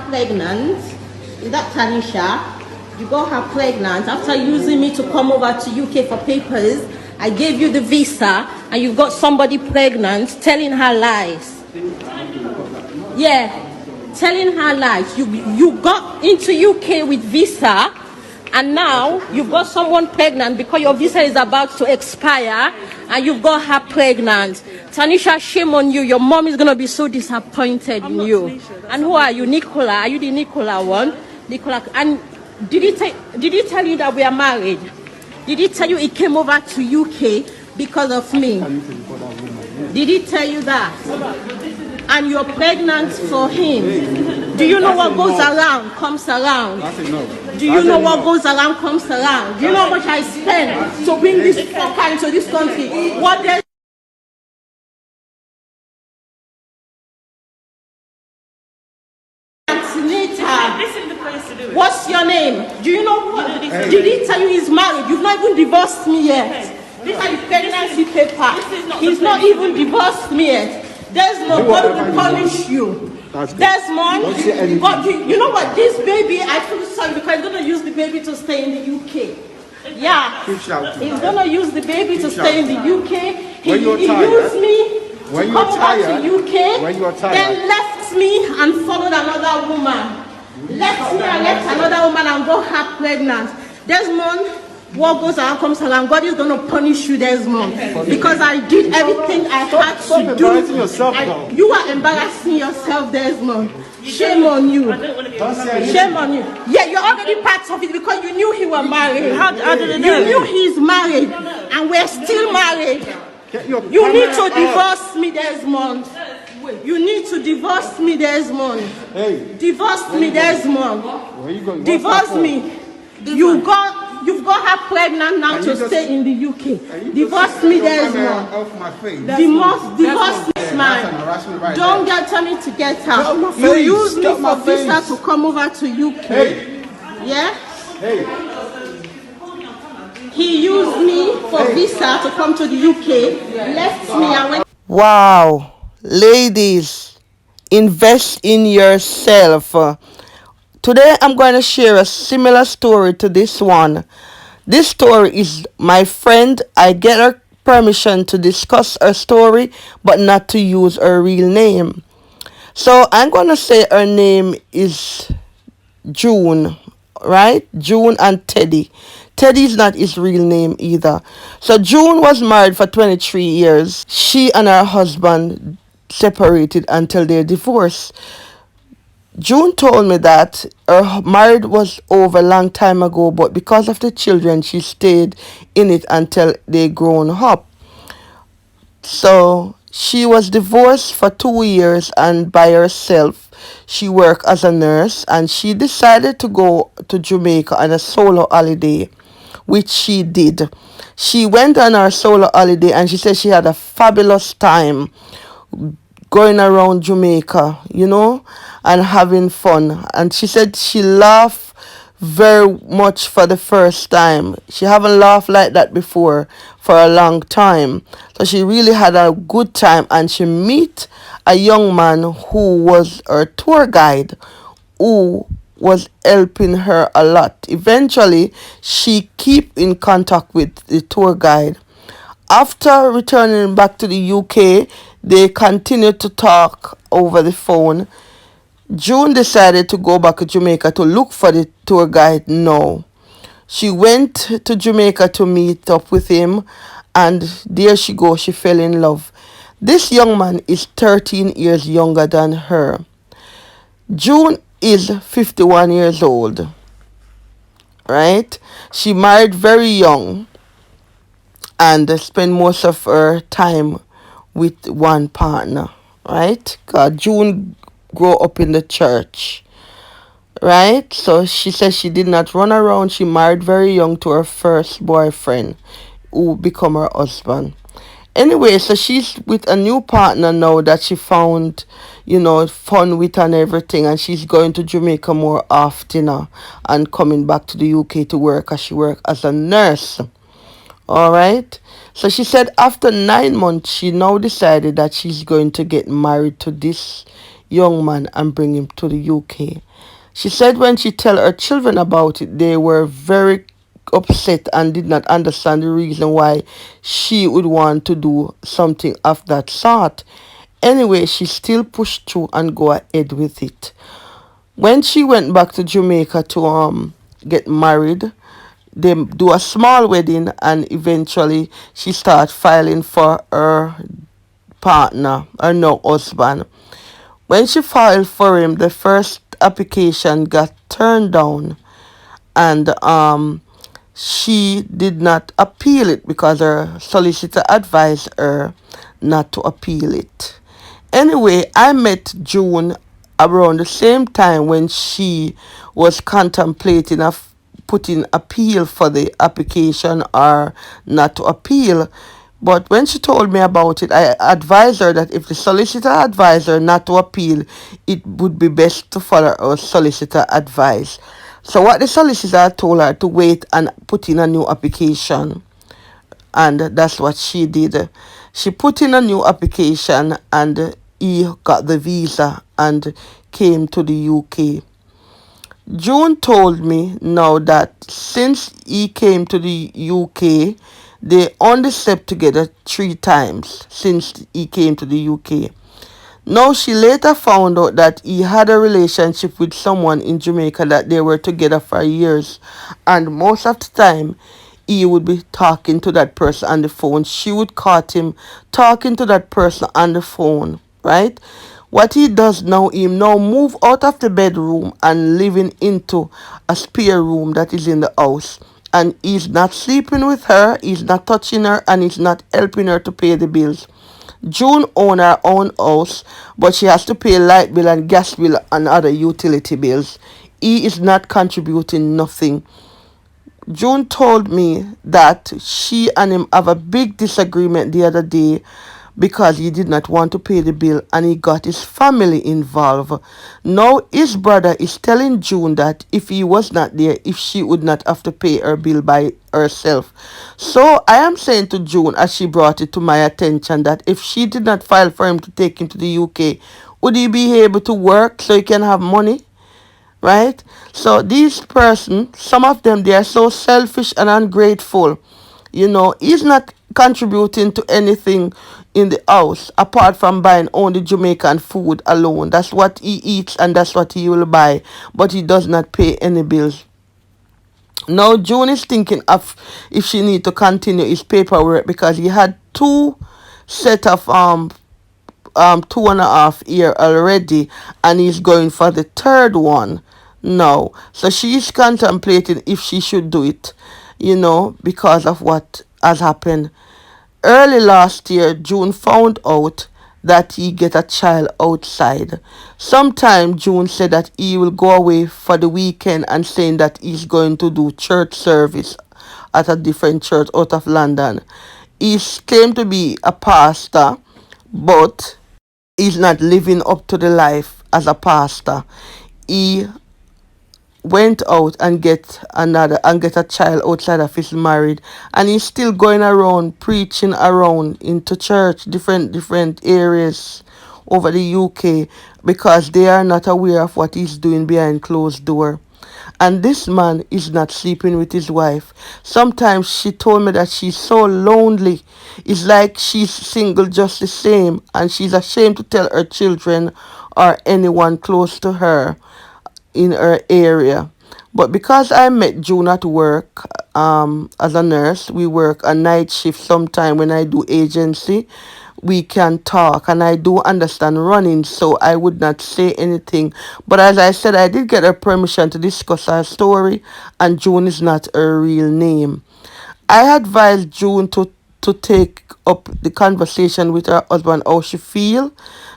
pregnant. Is that Tanisha? You got her pregnant after using me to come over to UK for papers. I gave you the visa and you got somebody pregnant telling her lies. Yeah, telling her lies. You got into UK with visa and now you've got someone pregnant because your visa is about to expire and you've got her pregnant. Tanisha, shame on you. Your mom is going to be so disappointed in you. And who are you? Nicola? Are you the Nicola one? Nicola. And did he tell you that we are married? Did he tell you he came over to UK because of me? Did he tell you that? And you're pregnant for him. Do you know what goes around comes around? Do you know what goes around comes around? Do you know how much I spend to bring this fucker into this country? What there's What's your name? Do you know what? Did he tell you he's married? You've not even divorced me yet. These are the pregnancy papers. He's not even divorced me yet. Desmond, God will punish you. Desmond, God, you know what? This baby, I feel sorry because he's going to use the baby to stay in the UK. Yeah. He's going to use the baby to stay in the UK. He used me to come back to UK, then left me and followed another woman. Left me and left another woman and got her pregnant. Desmond, what goes around comes around. God is going to punish you, Desmond, because I did everything I had to do. You are embarrassing yourself, Desmond. Shame on you. Shame on you. Yeah, you're already part of it because you knew he was married. How did you know? You knew he's married and we're still married. You need to divorce me, Desmond. You need to divorce me, Desmond. Divorce me, Desmond. Divorce me. You've got her pregnant now to stay in the UK. Divorce me, Desmond. Divorce this man. Don't tell me to get out. You use me for visa to come over to UK. Yeah? He used me for visa to come to the UK. Left me and went. Wow. Ladies, invest in yourself. Today I'm going to share a similar story to this one. This story is my friend. I get her permission to discuss her story, but not to use her real name. So I'm going to say her name is June, right? June and Teddy. Teddy is not his real name either. So June was married for 23 years. She and her husband separated until their divorce. June told me that her marriage was over a long time ago, but because of the children, she stayed in it until they grown up. So she was divorced for 2 years and by herself. She worked as a nurse and she decided to go to Jamaica on a solo holiday, which she did. She went on her solo holiday and she said she had a fabulous time going around Jamaica, and having fun. And she said she laughed very much for the first time. She haven't laughed like that before for a long time. So she really had a good time and she met a young man who was her tour guide who was helping her a lot. Eventually, she keep in contact with the tour guide. After returning back to the UK, they continued to talk over the phone. June decided to go back to Jamaica to look for the tour guide now. She went to Jamaica to meet up with him, and there she goes, she fell in love. This young man is 13 years younger than her. June is 51 years old, right? She married very young and spent most of her time with one partner, right? God, June grew up in the church, right? So she says she did not run around. She married very young to her first boyfriend who become her husband. Anyway, so she's with a new partner now that she found, fun with and everything. And she's going to Jamaica more often now and coming back to the UK to work as she works as a nurse. All right. So she said after 9 months, she now decided that she's going to get married to this young man and bring him to the UK. She said when she tell her children about it, they were very upset and did not understand the reason why she would want to do something of that sort. Anyway, she still pushed through and go ahead with it. When she went back to Jamaica to get married, they do a small wedding and eventually she start filing for her partner, her no husband. When she filed for him, the first application got turned down and she did not appeal it because her solicitor advised her not to appeal it. Anyway, I met June around the same time when she was contemplating of putting appeal for the application or not to appeal. But when she told me about it, I advised her that if the solicitor advised her not to appeal, it would be best to follow her solicitor advice. So what the solicitor told her to wait and put in a new application. And that's what she did. She put in a new application and he got the visa and came to the UK. June told me now that since he came to the UK, they only slept together 3 times since he came to the UK. Now she later found out that he had a relationship with someone in Jamaica that they were together for years, and most of the time he would be talking to that person on the phone. She would caught him talking to that person on the phone, right? What he does now, he now move out of the bedroom and living into a spare room that is in the house. And he's not sleeping with her, he's not touching her, and he's not helping her to pay the bills. June own her own house, but she has to pay light bill and gas bill and other utility bills. He is not contributing nothing. June told me that she and him have a big disagreement the other day because he did not want to pay the bill and he got his family involved. Now his brother is telling June that if he was not there, if she would not have to pay her bill by herself. So I am saying to June, as she brought it to my attention, that if she did not file for him to take him to the UK, would he be able to work so he can have money? Right? So these person, some of them, they are so selfish and ungrateful. He's not contributing to anything in the house apart from buying only Jamaican food alone. That's what he eats and that's what he will buy, but he does not pay any bills. Now June is thinking of if she need to continue his paperwork because he had two set of 2.5 year already and he's going for the third one now. So she's contemplating if she should do it, because of what has happened. Early last year, June found out that he get a child outside. Sometime June said that he will go away for the weekend and saying that he's going to do church service at a different church out of London. He claimed to be a pastor, but he's not living up to the life as a pastor. He went out and get a child outside of his married, and he's still going around preaching around into church different areas over the UK because they are not aware of what he's doing behind closed door. And this man is not sleeping with his wife. Sometimes she told me that she's so lonely. It's like she's single just the same, and she's ashamed to tell her children or anyone close to her in her area. But because I met June at work as a nurse, we work a night shift sometime when I do agency. We can talk and I do understand running, so I would not say anything. But as I said, I did get her permission to discuss her story, and June is not her real name. I advised June to take up the conversation with her husband, how she feel,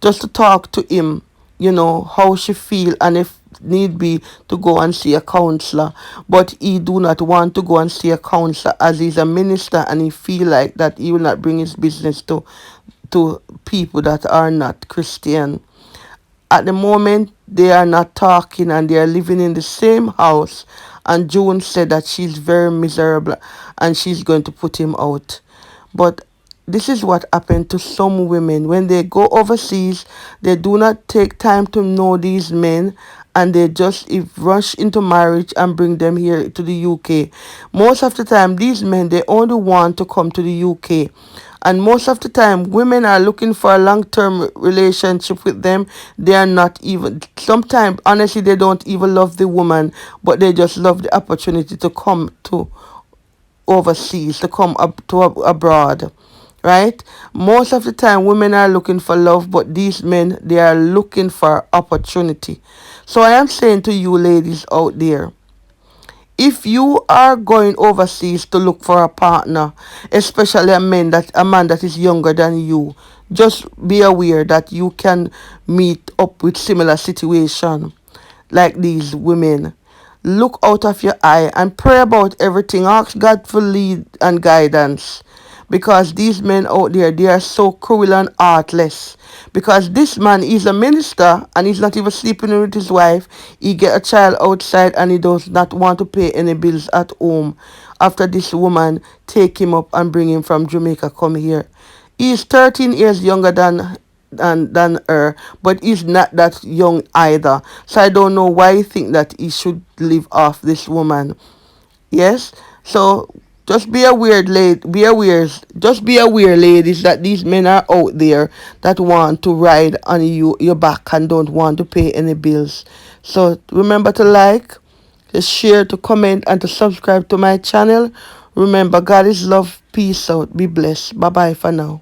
just to talk to him, how she feel, and if need be to go and see a counselor. But he do not want to go and see a counselor as he's a minister and he feel like that he will not bring his business to people that are not Christian. At the moment, they are not talking and they are living in the same house. And June said that she's very miserable and she's going to put him out. But this is what happened to some women when they go overseas. They do not take time to know these men, and they just rush into marriage and bring them here to the UK. Most of the time these men, they only want to come to the UK, and most of the time women are looking for a long-term relationship with them. They are not even, sometimes honestly they don't even love the woman, but they just love the opportunity to come to overseas, to come up to abroad, right? Most of the time women are looking for love, but these men, they are looking for opportunity. So I am saying to you ladies out there, if you are going overseas to look for a partner, especially a man that is younger than you, just be aware that you can meet up with similar situation like these women. Look out of your eye and pray about everything. Ask God for lead and guidance. Because these men out there, they are so cruel and heartless. Because this man is a minister and he's not even sleeping with his wife. He get a child outside and he does not want to pay any bills at home. After this woman take him up and bring him from Jamaica come here. He is 13 years younger than her, but he's not that young either. So I don't know why you think that he should live off this woman. Yes. So just be aware, ladies, that these men are out there that want to ride on your back and don't want to pay any bills. So remember to like, to share, to comment, and to subscribe to my channel. Remember, God is love. Peace out. Be blessed. Bye bye for now.